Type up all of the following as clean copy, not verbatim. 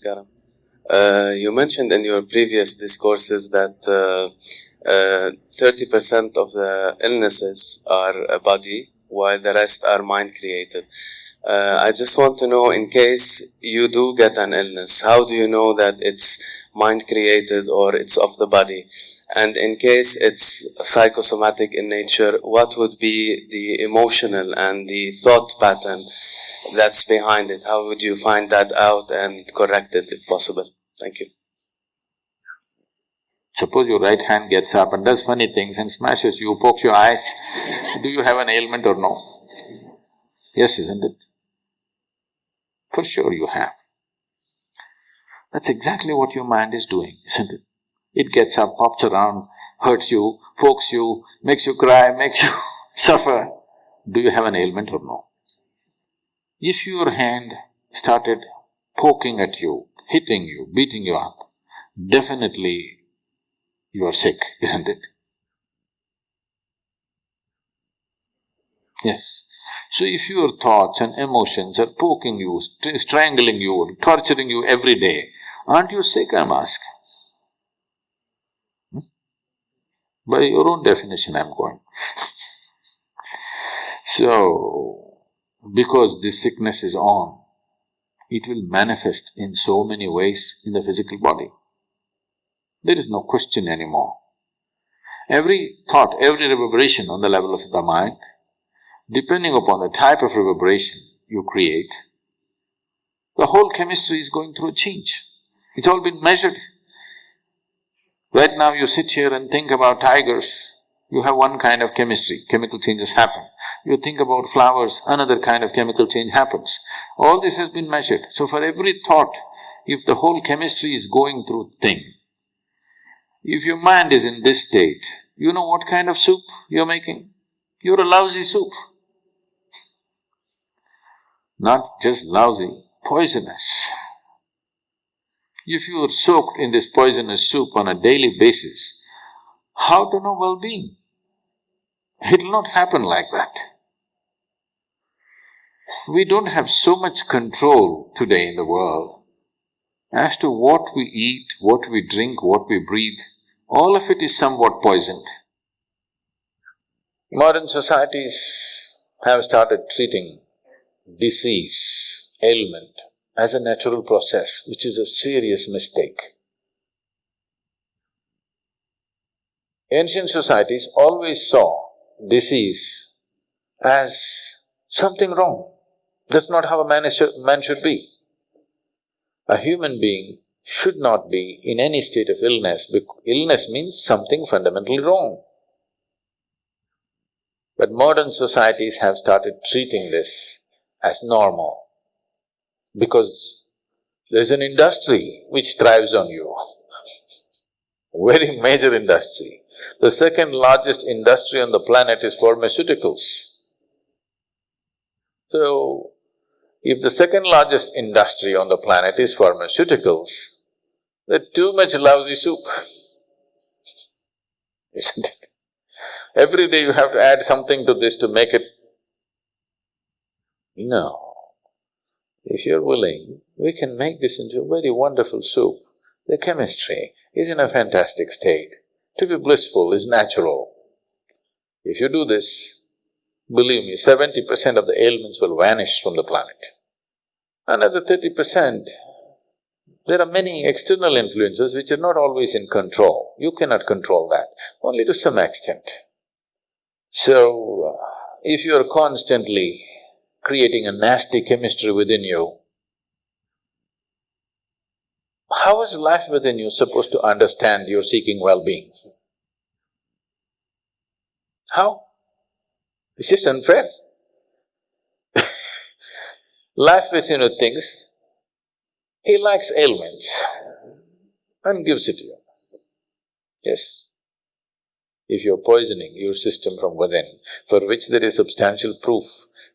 Namaskaram. You mentioned in your previous discourses that 30% of the illnesses are body, while the rest are mind-created. I just want to know, in case you do get an illness, how do you know that it's mind-created or it's of the body? And in case it's psychosomatic in nature, what would be the emotional and the thought pattern that's behind it? How would you find that out and correct it if possible? Thank you. Suppose your right hand gets up and does funny things and smashes you, pokes your eyes, do you have an ailment or no? Yes, isn't it? For sure you have. That's exactly what your mind is doing, isn't it? It gets up, pops around, hurts you, pokes you, makes you cry, makes you suffer. Do you have an ailment or no? If your hand started poking at you, hitting you, beating you up, definitely you are sick, isn't it? Yes. So if your thoughts and emotions are poking you, strangling you, torturing you every day, aren't you sick, I'm asking? By your own definition I'm going. So, because this sickness is on, it will manifest in so many ways in the physical body. There is no question anymore. Every thought, every reverberation on the level of the mind, depending upon the type of reverberation you create, the whole chemistry is going through a change. It's all been measured. Right now you sit here and think about tigers, you have one kind of chemistry, chemical changes happen. You think about flowers, another kind of chemical change happens. All this has been measured. So for every thought, if the whole chemistry is going through thing, if your mind is in this state, you know what kind of soup you're making? You're a lousy soup. Not just lousy, poisonous. If you are soaked in this poisonous soup on a daily basis, how to know well-being? It'll not happen like that. We don't have so much control today in the world as to what we eat, what we drink, what we breathe. All of it is somewhat poisoned. Modern societies have started treating disease, ailment as a natural process, which is a serious mistake. Ancient societies always saw disease as something wrong. That's not how a man should be. A human being should not be in any state of illness, because illness means something fundamentally wrong. But modern societies have started treating this as normal, because there's an industry which thrives on you, very major industry. The second largest industry on the planet is pharmaceuticals. So, if the second largest industry on the planet is pharmaceuticals, there's too much lousy soup, isn't it? Every day you have to add something to this to make it… No. If you're willing, we can make this into a very wonderful soup. The chemistry is in a fantastic state. To be blissful is natural. If you do this, believe me, 70% of the ailments will vanish from the planet. Another 30%, there are many external influences which are not always in control. You cannot control that, only to some extent. So, if you are constantly creating a nasty chemistry within you, how is life within you supposed to understand you're seeking well-being? How? It's just unfair. Life within you thinks, he likes ailments and gives it to you. Yes? If you're poisoning your system from within, for which there is substantial proof,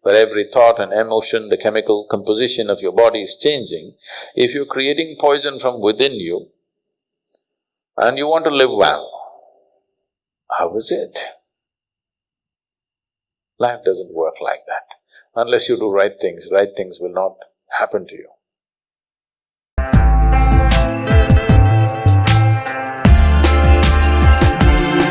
for every thought and emotion, the chemical composition of your body is changing, if you're creating poison from within you and you want to live well, how is it? Life doesn't work like that. Unless you do right things will not happen to you.